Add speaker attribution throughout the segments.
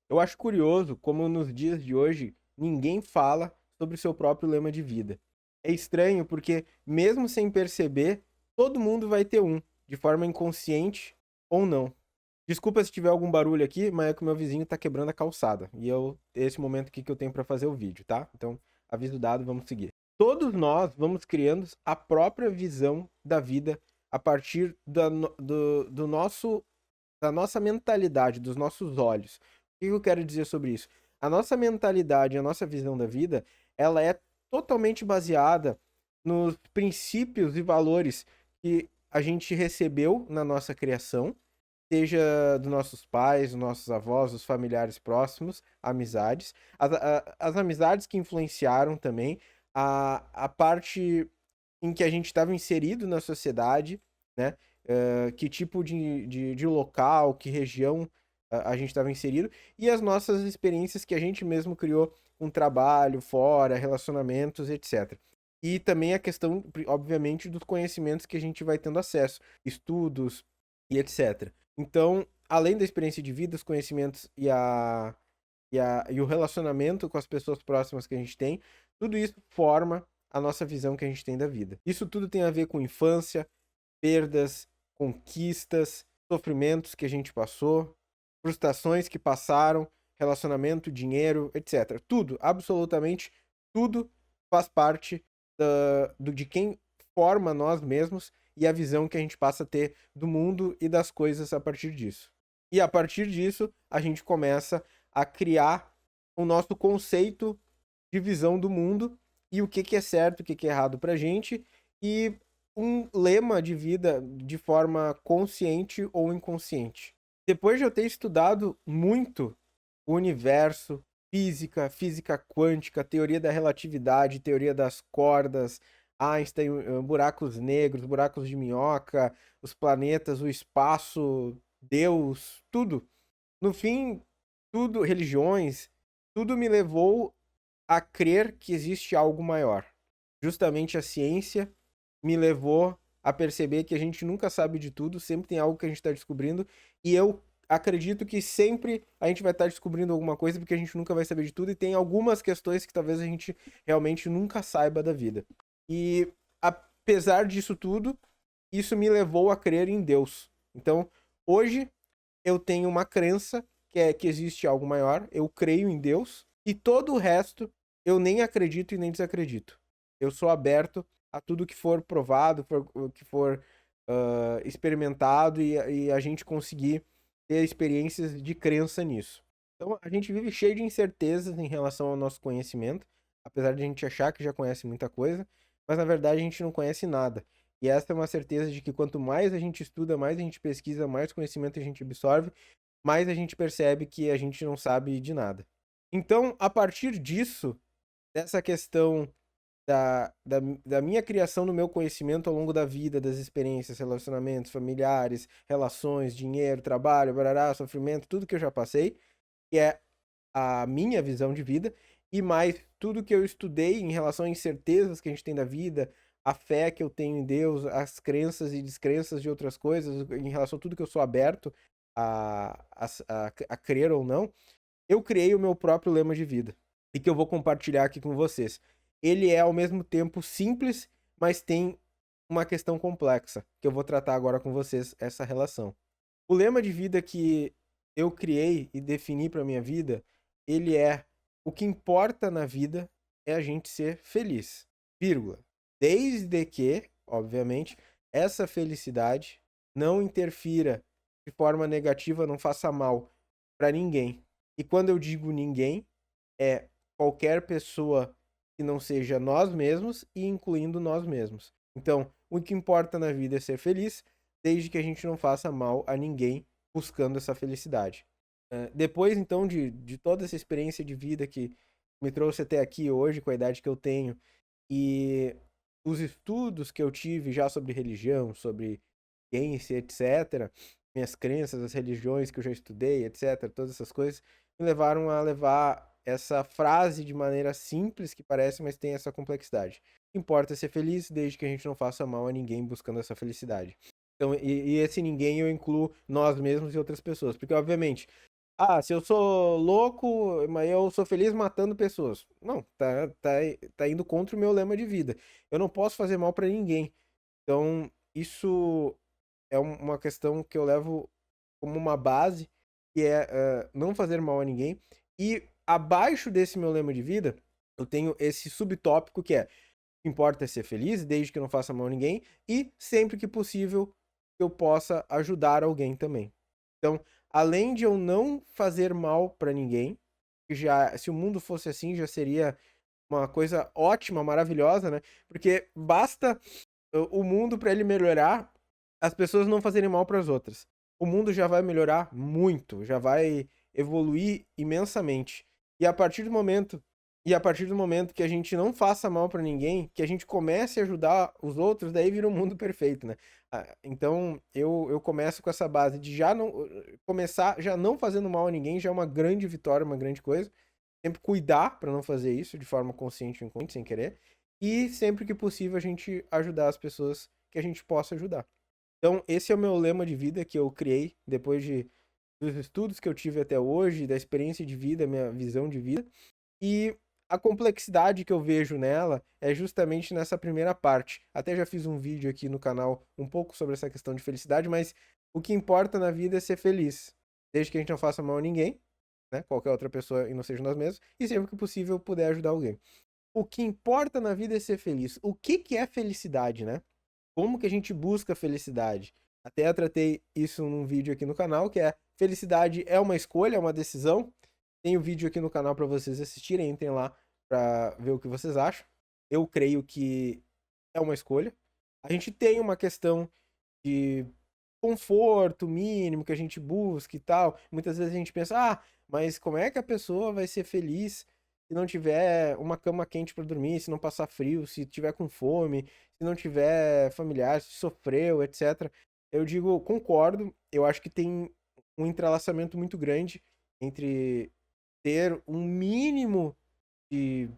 Speaker 1: Eu acho curioso como nos dias de hoje ninguém fala sobre o seu próprio lema de vida. É estranho porque, mesmo sem perceber, todo mundo vai ter um, de forma inconsciente ou não. Desculpa se tiver algum barulho aqui, mas é que o meu vizinho tá quebrando a calçada. E é esse momento aqui que eu tenho para fazer o vídeo, tá? Então, aviso dado, vamos seguir. Todos nós vamos criando a própria visão da vida a partir do nosso da nossa mentalidade, dos nossos olhos. O que eu quero dizer sobre isso? A nossa mentalidade, a nossa visão da vida, ela é totalmente baseada nos princípios e valores que a gente recebeu na nossa criação, seja dos nossos pais, dos nossos avós, dos familiares próximos, amizades, as amizades que influenciaram também, a parte em que a gente estava inserido na sociedade, né? Que tipo de local, que região a gente estava inserido, e as nossas experiências que a gente mesmo criou com trabalho, fora, relacionamentos, etc. E também a questão, obviamente, dos conhecimentos que a gente vai tendo acesso, estudos e etc. Então, além da experiência de vida, os conhecimentos e o relacionamento com as pessoas próximas que a gente tem, tudo isso forma a nossa visão que a gente tem da vida. Isso tudo tem a ver com infância, perdas, conquistas, sofrimentos que a gente passou, frustrações que passaram, relacionamento, dinheiro, etc. Tudo, absolutamente tudo faz parte de quem forma nós mesmos e a visão que a gente passa a ter do mundo e das coisas a partir disso. E a partir disso, a gente começa a criar o nosso conceito de visão do mundo e o que, que é certo, o que, que é errado pra gente e um lema de vida de forma consciente ou inconsciente. Depois de eu ter estudado muito o universo, física, física quântica, teoria da relatividade, teoria das cordas, Einstein, buracos negros, buracos de minhoca, os planetas, o espaço, Deus, tudo. No fim, tudo, religiões, tudo me levou a crer que existe algo maior. Justamente a ciência me levou a perceber que a gente nunca sabe de tudo, sempre tem algo que a gente está descobrindo, e eu acredito que sempre a gente vai estar descobrindo alguma coisa, porque a gente nunca vai saber de tudo, e tem algumas questões que talvez a gente realmente nunca saiba da vida. E apesar disso tudo, isso me levou a crer em Deus. Então, hoje eu tenho uma crença que é que existe algo maior, eu creio em Deus, e todo o resto eu nem acredito e nem desacredito. Eu sou aberto a tudo que for provado, que for experimentado e a gente conseguir ter experiências de crença nisso. Então a gente vive cheio de incertezas em relação ao nosso conhecimento, apesar de a gente achar que já conhece muita coisa, mas na verdade a gente não conhece nada. E essa é uma certeza de que quanto mais a gente estuda, mais a gente pesquisa, mais conhecimento a gente absorve, mais a gente percebe que a gente não sabe de nada. Então, a partir disso, dessa questão da minha criação no meu conhecimento ao longo da vida, das experiências, relacionamentos familiares, relações, dinheiro, trabalho, barará, sofrimento, tudo que eu já passei, que é a minha visão de vida, e mais tudo que eu estudei em relação a incertezas que a gente tem da vida, a fé que eu tenho em Deus, as crenças e descrenças de outras coisas, em relação a tudo que eu sou aberto a crer ou não, eu criei o meu próprio lema de vida e que eu vou compartilhar aqui com vocês. Ele é ao mesmo tempo simples, mas tem uma questão complexa, que eu vou tratar agora com vocês essa relação. O lema de vida que eu criei e defini para minha vida, ele é: o que importa na vida é a gente ser feliz, vírgula. Desde que, obviamente, essa felicidade não interfira de forma negativa, não faça mal para ninguém. E quando eu digo ninguém, é qualquer pessoa que não seja nós mesmos e incluindo nós mesmos. Então, o que importa na vida é ser feliz, desde que a gente não faça mal a ninguém buscando essa felicidade. Depois, então, de toda essa experiência de vida que me trouxe até aqui hoje, com a idade que eu tenho, e os estudos que eu tive já sobre religião, sobre ciência, etc., minhas crenças, as religiões que eu já estudei, etc., todas essas coisas, me levaram a levar essa frase de maneira simples que parece, mas tem essa complexidade. Importa ser feliz desde que a gente não faça mal a ninguém buscando essa felicidade. Então, e esse ninguém eu incluo nós mesmos e outras pessoas, porque obviamente Ah, se eu sou louco, mas eu sou feliz matando pessoas. Não, tá indo contra o meu lema de vida. Eu não posso fazer mal pra ninguém. Então, isso é uma questão que eu levo como uma base, que é não fazer mal a ninguém. E abaixo desse meu lema de vida, eu tenho esse subtópico que é: o que importa é ser feliz, desde que eu não faça mal a ninguém, e sempre que possível eu possa ajudar alguém também. Então, além de eu não fazer mal pra ninguém, já se o mundo fosse assim, já seria uma coisa ótima, maravilhosa, né? Porque basta o mundo para ele melhorar, as pessoas não fazerem mal para as outras. O mundo já vai melhorar muito, já vai evoluir imensamente. E a partir do momento, e a partir do momento que a gente não faça mal para ninguém, que a gente comece a ajudar os outros, daí vira um mundo perfeito, né? Então, eu começo com essa base de já não começar já não fazendo mal a ninguém, já é uma grande vitória, uma grande coisa. Sempre cuidar para não fazer isso de forma consciente ou inconsciente, sem querer. E sempre que possível a gente ajudar as pessoas que a gente possa ajudar. Então, esse é o meu lema de vida que eu criei depois dos estudos que eu tive até hoje, da experiência de vida, minha visão de vida. E a complexidade que eu vejo nela é justamente nessa primeira parte. Até já fiz um vídeo aqui no canal um pouco sobre essa questão de felicidade, mas o que importa na vida é ser feliz. Desde que a gente não faça mal a ninguém, né? Qualquer outra pessoa e não seja nós mesmos, e sempre que possível puder ajudar alguém. O que importa na vida é ser feliz. O que que é felicidade, né? Como que a gente busca felicidade? Até eu tratei isso num vídeo aqui no canal, que é: felicidade é uma escolha, é uma decisão. Tem o vídeo aqui no canal para vocês assistirem, entrem lá para ver o que vocês acham. Eu creio que é uma escolha. A gente tem uma questão de conforto mínimo que a gente busca e tal. Muitas vezes a gente pensa: ah, mas como é que a pessoa vai ser feliz se não tiver uma cama quente para dormir, se não passar frio, se tiver com fome, se não tiver familiar, se sofreu, etc. Eu digo, concordo, eu acho que tem um entrelaçamento muito grande entre ter um mínimo de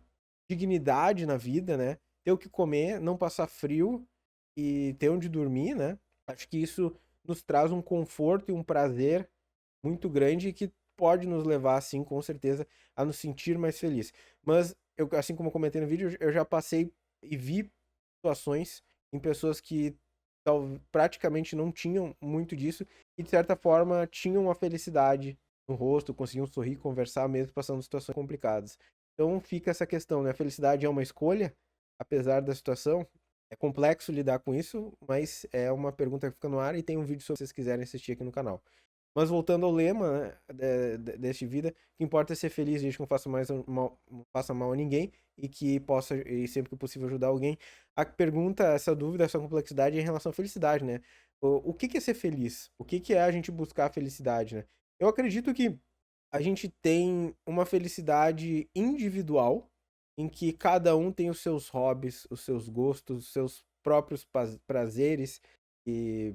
Speaker 1: dignidade na vida, né? Ter o que comer, não passar frio e ter onde dormir, né? Acho que isso nos traz um conforto e um prazer muito grande que pode nos levar, assim, com certeza, a nos sentir mais felizes. Mas, eu, assim como eu comentei no vídeo, eu já passei e vi situações em pessoas que praticamente não tinham muito disso e, de certa forma, tinham uma felicidade no rosto, conseguiam sorrir, conversar mesmo passando situações complicadas. Então fica essa questão, né? A felicidade é uma escolha, apesar da situação. É complexo lidar com isso, mas é uma pergunta que fica no ar e tem um vídeo se vocês quiserem assistir aqui no canal. Mas voltando ao lema, né, deste vida, o que importa é ser feliz, desde que não faça não faça mal a ninguém e que possa, e sempre que possível, ajudar alguém. A pergunta, essa dúvida, essa complexidade é em relação à felicidade, né? O que que é ser feliz? O que que é a gente buscar a felicidade, né? Eu acredito que a gente tem uma felicidade individual, em que cada um tem os seus hobbies, os seus gostos, os seus próprios prazeres e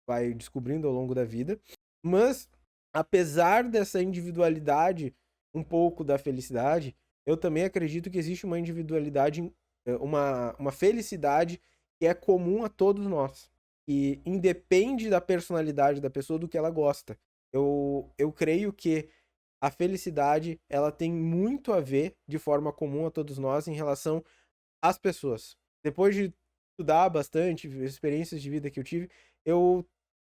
Speaker 1: vai descobrindo ao longo da vida. Mas, apesar dessa individualidade, um pouco da felicidade, eu também acredito que existe uma individualidade, uma felicidade que é comum a todos nós. E independe da personalidade da pessoa, do que ela gosta. Eu creio que a felicidade, ela tem muito a ver, de forma comum a todos nós, em relação às pessoas. Depois de estudar bastante, experiências de vida que eu tive, eu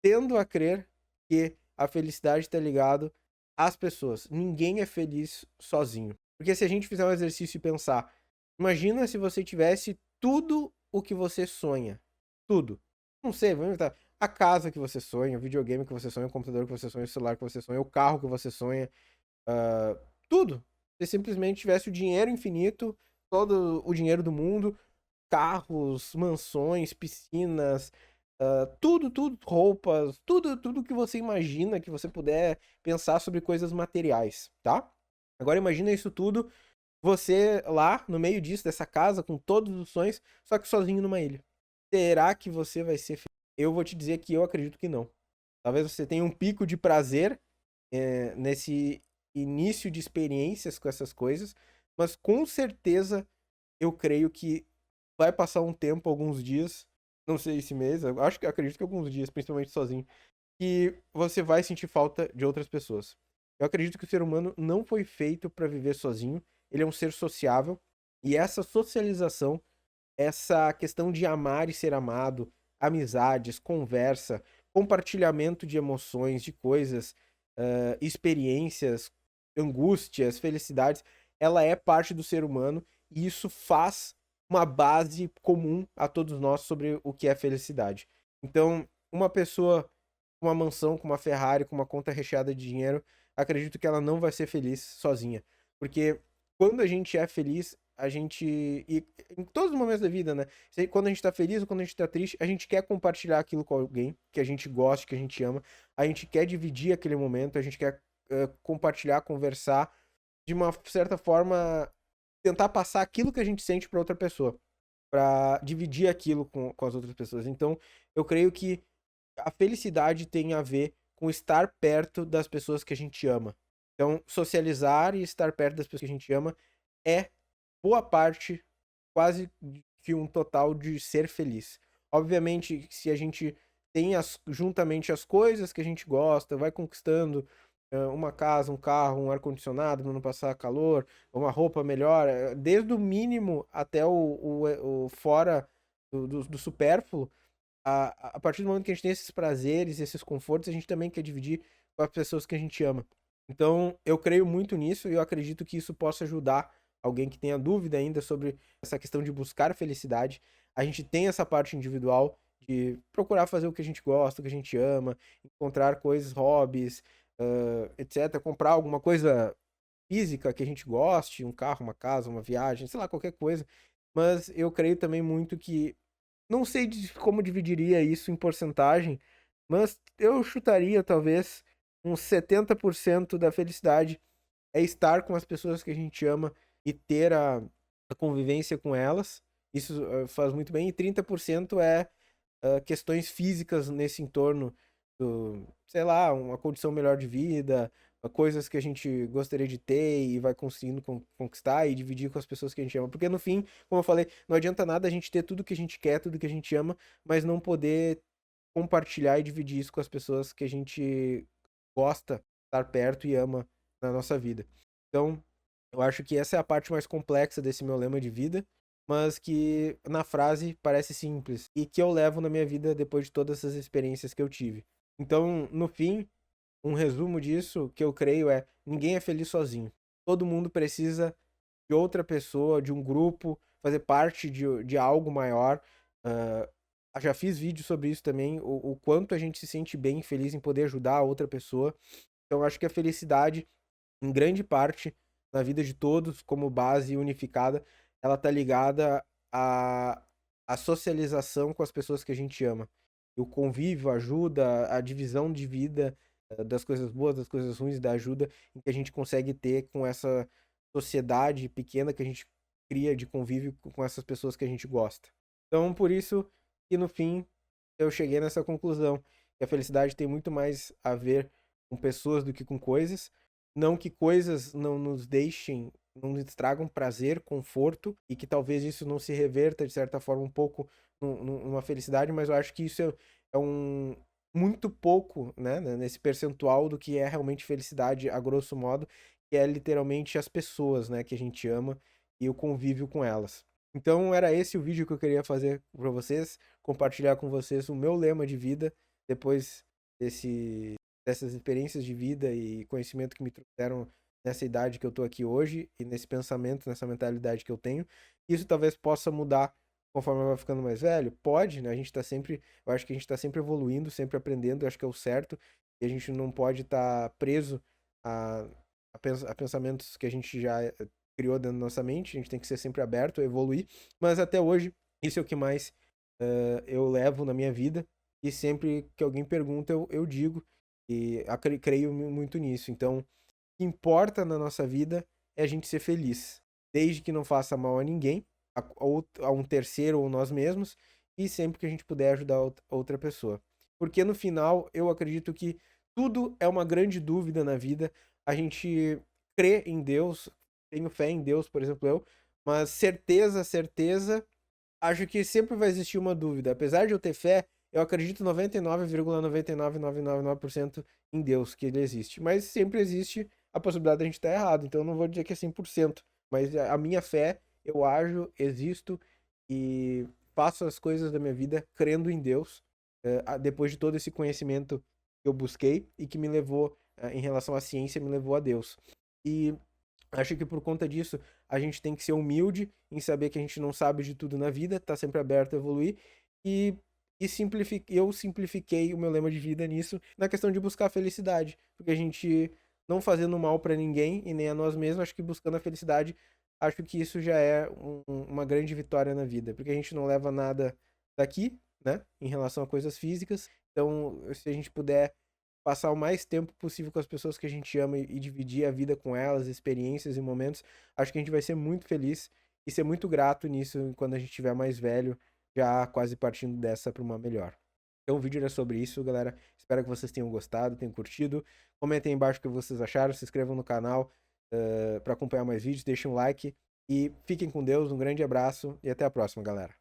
Speaker 1: tendo a crer que a felicidade está ligado às pessoas. Ninguém é feliz sozinho. Porque se a gente fizer um exercício e pensar, imagina se você tivesse tudo o que você sonha. Tudo. Não sei, vamos inventar. A casa que você sonha, o videogame que você sonha, o computador que você sonha, o celular que você sonha, o carro que você sonha, tudo. Se simplesmente tivesse o dinheiro infinito, todo o dinheiro do mundo, carros, mansões, piscinas, tudo, roupas, tudo que você imagina, que você puder pensar sobre coisas materiais, tá? Agora imagina isso tudo, você lá no meio disso, dessa casa, com todos os sonhos, só que sozinho numa ilha. Será que você vai ser feliz? Eu vou te dizer que eu acredito que não. Talvez você tenha um pico de prazer nesse início de experiências com essas coisas, mas com certeza eu creio que vai passar um tempo, alguns dias, não sei esse mês, eu acho que acredito que alguns dias, principalmente sozinho, que você vai sentir falta de outras pessoas. Eu acredito que o ser humano não foi feito para viver sozinho, ele é um ser sociável, e essa socialização, essa questão de amar e ser amado, amizades, conversa, compartilhamento de emoções, de coisas, experiências, angústias, felicidades, ela é parte do ser humano e isso faz uma base comum a todos nós sobre o que é felicidade. Então, uma pessoa com uma mansão, com uma Ferrari, com uma conta recheada de dinheiro, acredito que ela não vai ser feliz sozinha. Porque quando a gente é feliz, a gente. E em todos os momentos da vida, né? Quando a gente tá feliz ou quando a gente tá triste, a gente quer compartilhar aquilo com alguém que a gente gosta, que a gente ama. A gente quer dividir aquele momento, a gente quer compartilhar, conversar, de uma certa forma, tentar passar aquilo que a gente sente para outra pessoa, para dividir aquilo com as outras pessoas. Então, eu creio que a felicidade tem a ver com estar perto das pessoas que a gente ama. Então, socializar e estar perto das pessoas que a gente ama é boa parte, quase que um total de ser feliz. Obviamente, se a gente tem juntamente as coisas que a gente gosta, vai conquistando uma casa, um carro, um ar-condicionado para não passar calor, uma roupa melhor, desde o mínimo até o fora do supérfluo, a partir do momento que a gente tem esses prazeres, esses confortos, a gente também quer dividir com as pessoas que a gente ama. Então, eu creio muito nisso e eu acredito que isso possa ajudar alguém que tenha dúvida ainda sobre essa questão de buscar felicidade. A gente tem essa parte individual de procurar fazer o que a gente gosta, o que a gente ama, encontrar coisas, hobbies, etc. Comprar alguma coisa física que a gente goste, um carro, uma casa, uma viagem, sei lá, qualquer coisa. Mas eu creio também muito que não sei como dividiria isso em porcentagem, mas eu chutaria talvez uns 70% da felicidade é estar com as pessoas que a gente ama e ter a convivência com elas. Isso faz muito bem. E 30% é questões físicas nesse entorno do, sei lá, uma condição melhor de vida, coisas que a gente gostaria de ter e vai conseguindo conquistar e dividir com as pessoas que a gente ama. Porque no fim, como eu falei, não adianta nada a gente ter tudo que a gente quer, tudo que a gente ama, mas não poder compartilhar e dividir isso com as pessoas que a gente gosta, estar perto e ama na nossa vida. Então, eu acho que essa é a parte mais complexa desse meu lema de vida, mas que na frase parece simples e que eu levo na minha vida depois de todas essas experiências que eu tive. Então, no fim, um resumo disso que eu creio é: ninguém é feliz sozinho. Todo mundo precisa de outra pessoa, de um grupo, fazer parte de algo maior. Uh, já fiz vídeo sobre isso também, o quanto a gente se sente bem e feliz em poder ajudar a outra pessoa. Então, acho que a felicidade, em grande parte, na vida de todos, como base unificada, ela tá ligada à socialização com as pessoas que a gente ama. O convívio, a ajuda, a divisão de vida, das coisas boas, das coisas ruins, da ajuda que a gente consegue ter com essa sociedade pequena que a gente cria de convívio com essas pessoas que a gente gosta. Então, por isso que no fim eu cheguei nessa conclusão, que a felicidade tem muito mais a ver com pessoas do que com coisas. Não que coisas não nos deixem, não nos tragam prazer, conforto, e que talvez isso não se reverta, de certa forma, um pouco numa felicidade, mas eu acho que isso é um muito pouco, né, nesse percentual do que é realmente felicidade, a grosso modo, que é literalmente as pessoas, né, que a gente ama e o convívio com elas. Então era esse o vídeo que eu queria fazer para vocês, compartilhar com vocês o meu lema de vida depois dessas experiências de vida e conhecimento que me trouxeram nessa idade que eu tô aqui hoje e nesse pensamento, nessa mentalidade que eu tenho. Isso talvez possa mudar conforme eu vou ficando mais velho? Pode, né? A gente tá sempre, eu acho que a gente tá sempre evoluindo, sempre aprendendo, eu acho que é o certo, e a gente não pode estar preso a, a pensamentos que a gente já criou dentro da nossa mente, a gente tem que ser sempre aberto, evoluir, mas até hoje, isso é o que mais eu levo na minha vida, e sempre que alguém pergunta, eu digo, e creio muito nisso. Então, o que importa na nossa vida é a gente ser feliz, desde que não faça mal a ninguém, a um terceiro ou nós mesmos, e sempre que a gente puder ajudar outra pessoa. Porque no final, eu acredito que tudo é uma grande dúvida na vida. A gente crê em Deus, tenho fé em Deus, por exemplo, mas certeza, acho que sempre vai existir uma dúvida. Apesar de eu ter fé, eu acredito 99,99999% em Deus, que ele existe. Mas sempre existe a possibilidade de a gente estar errado. Então eu não vou dizer que é 100%. Mas a minha fé, eu ajo, existo e faço as coisas da minha vida crendo em Deus, depois de todo esse conhecimento que eu busquei e que me levou, em relação à ciência, me levou a Deus. E acho que por conta disso, a gente tem que ser humilde em saber que a gente não sabe de tudo na vida, tá sempre aberto a evoluir. E, eu simplifiquei o meu lema de vida nisso, na questão de buscar a felicidade. Porque a gente não fazendo mal pra ninguém e nem a nós mesmos, acho que buscando a felicidade, acho que isso já é uma grande vitória na vida. Porque a gente não leva nada daqui, né, em relação a coisas físicas. Então, se a gente puder passar o mais tempo possível com as pessoas que a gente ama e dividir a vida com elas, experiências e momentos, acho que a gente vai ser muito feliz e ser muito grato nisso quando a gente estiver mais velho, já quase partindo dessa para uma melhor. Então o vídeo era sobre isso, galera. Espero que vocês tenham gostado, tenham curtido. Comentem aí embaixo o que vocês acharam, se inscrevam no canal para acompanhar mais vídeos, deixem um like e fiquem com Deus, um grande abraço e até a próxima, galera.